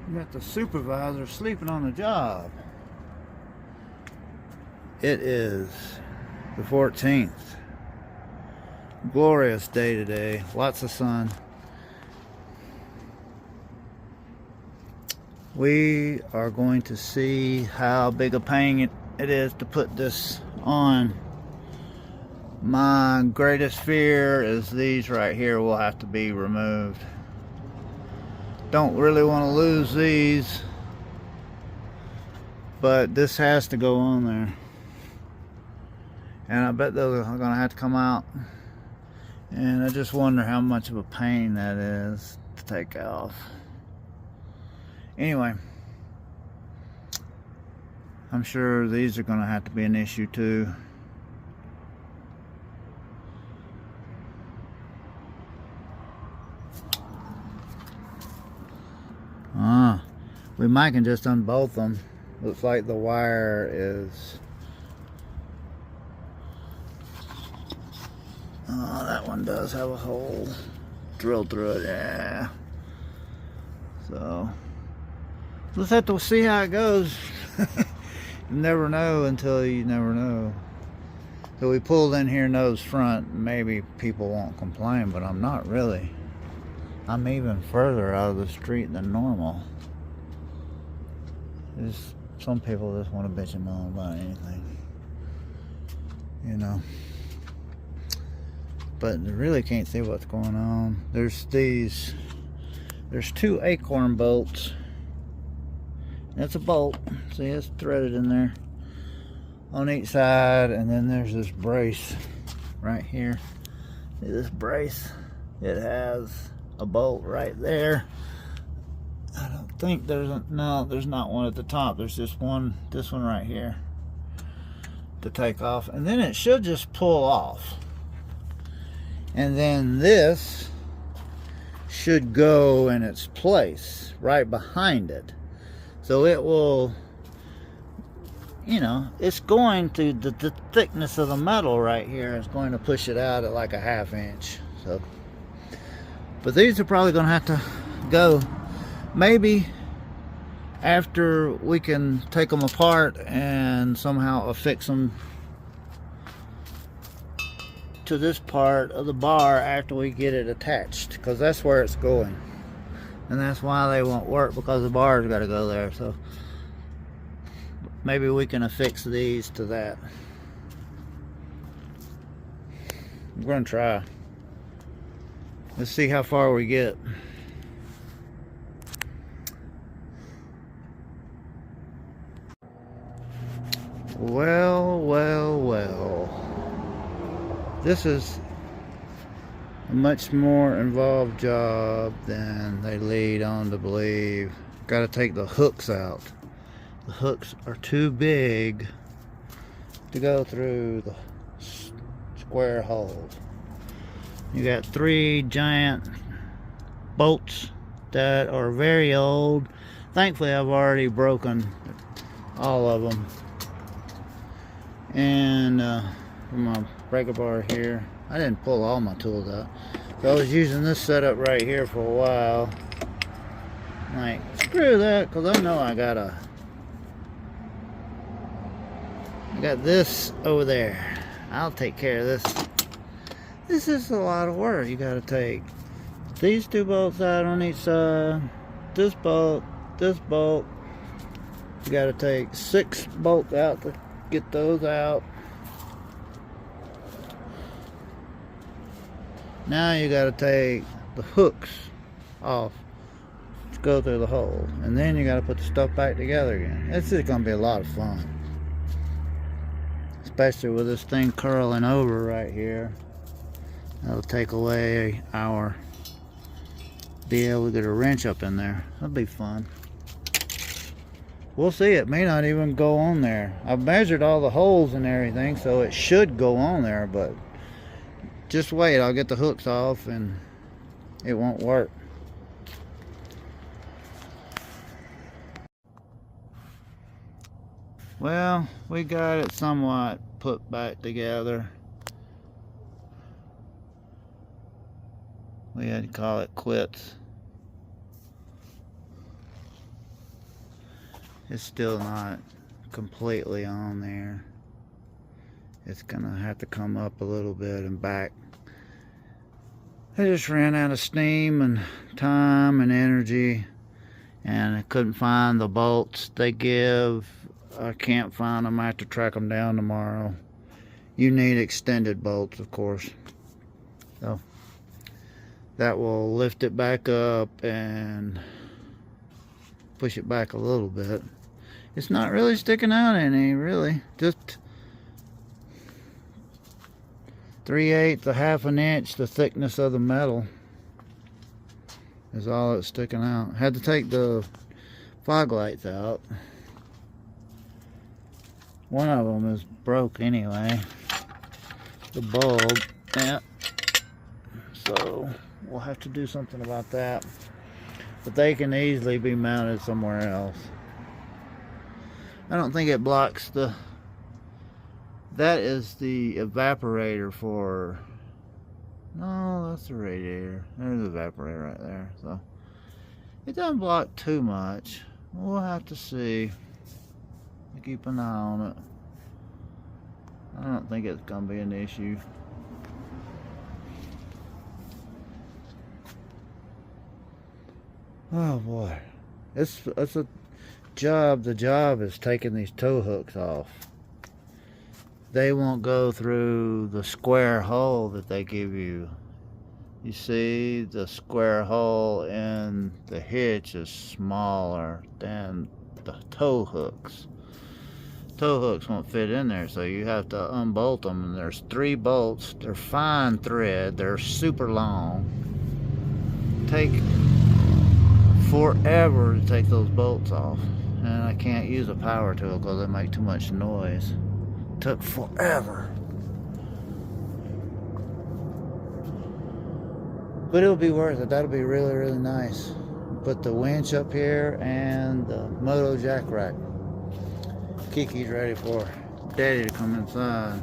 You got the supervisor sleeping on the job. It is the 14th. Glorious day today. Lots of sun. We are going to see how big a pain it is to put this on. My greatest fear is these right here will have to be removed. Don't really want to lose these, but this has to go on there. And I bet those are going to have to come out. And I just wonder how much of a pain that is to take off. Anyway, I'm sure these are going to have to be an issue too. We might can just unbolt them. Looks like the wire is... Oh, that one does have a hole drilled through it, yeah. So, let's have to see how it goes. You never know until you never know. So we pulled in here nose front. Maybe people won't complain, but I'm not really. I'm even further out of the street than normal. There's some people just want to bitch and moan about anything, you know. But they really can't see what's going on. There's two acorn bolts. That's a bolt. See, it's threaded in there on each side, and then there's this brace right here. See this brace? It has a bolt right there. I don't think there's there's not one at the top. There's just one, this one right here to take off, and then it should just pull off. And then this should go in its place right behind it. So it will, you know, it's going to, the thickness of the metal right here is going to push it out at like a 1/2 inch. So, but these are probably going to have to go maybe after we can take them apart and somehow affix them to this part of the bar after we get it attached, because that's where it's going, and that's why they won't work, because the bar's got to go there. So maybe we can affix these to that. I'm gonna try. Let's see how far we get. Well, well, well. This is a much more involved job than they lead on to believe. Got to take the hooks out. The hooks are too big to go through the square holes. You got 3 giant bolts that are very old. Thankfully, I've already broken all of them. And my breaker bar here, I didn't pull all my tools out, so I was using this setup right here for a while. Like, screw that, because I know I got this over there. I'll take care of this. This is a lot of work. You got to take these 2 bolts out on each side, this bolt. You got to take 6 bolts out to get those out. Now you got to take the hooks off to go through the hole, and then you got to put the stuff back together again. It's just going to be a lot of fun, especially with this thing curling over right here. That'll take away our be able to get a wrench up in there. That'll be fun. We'll see. It may not even go on there. I've measured all the holes and everything, so it should go on there, but just wait. I'll get the hooks off and it won't work. Well, we got it somewhat put back together. We had to call it quits. it's still not completely on there. It's gonna have to come up a little bit and back. I just ran out of steam and time and energy, and I couldn't find the bolts they give. I can't find them. I have to track them down tomorrow. You need extended bolts, of course. So that will lift it back up and push it back a little bit. It's not really sticking out any, really. Just 3/8, a half an inch, the thickness of the metal is all that's sticking out. Had to take the fog lights out. One of them is broke anyway, the bulb. Yeah. So we'll have to do something about that. But they can easily be mounted somewhere else. I don't think it blocks the... That is the evaporator for... No, that's the radiator. There's the evaporator right there. So it doesn't block too much. We'll have to see. Keep an eye on it. I don't think it's gonna be an issue. Oh boy, it's a job. The job is taking these tow hooks off. They won't go through the square hole that they give you. You see, the square hole in the hitch is smaller than the tow hooks. Tow hooks won't fit in there, so you have to unbolt them, and there's 3 bolts. They're fine thread, they're super long. Take forever to take those bolts off, and I can't use a power tool because they make too much noise. Took forever, but it'll be worth it. That'll be really, really nice. Put the winch up here and the moto jack rack. Kiki's ready for Daddy to come inside.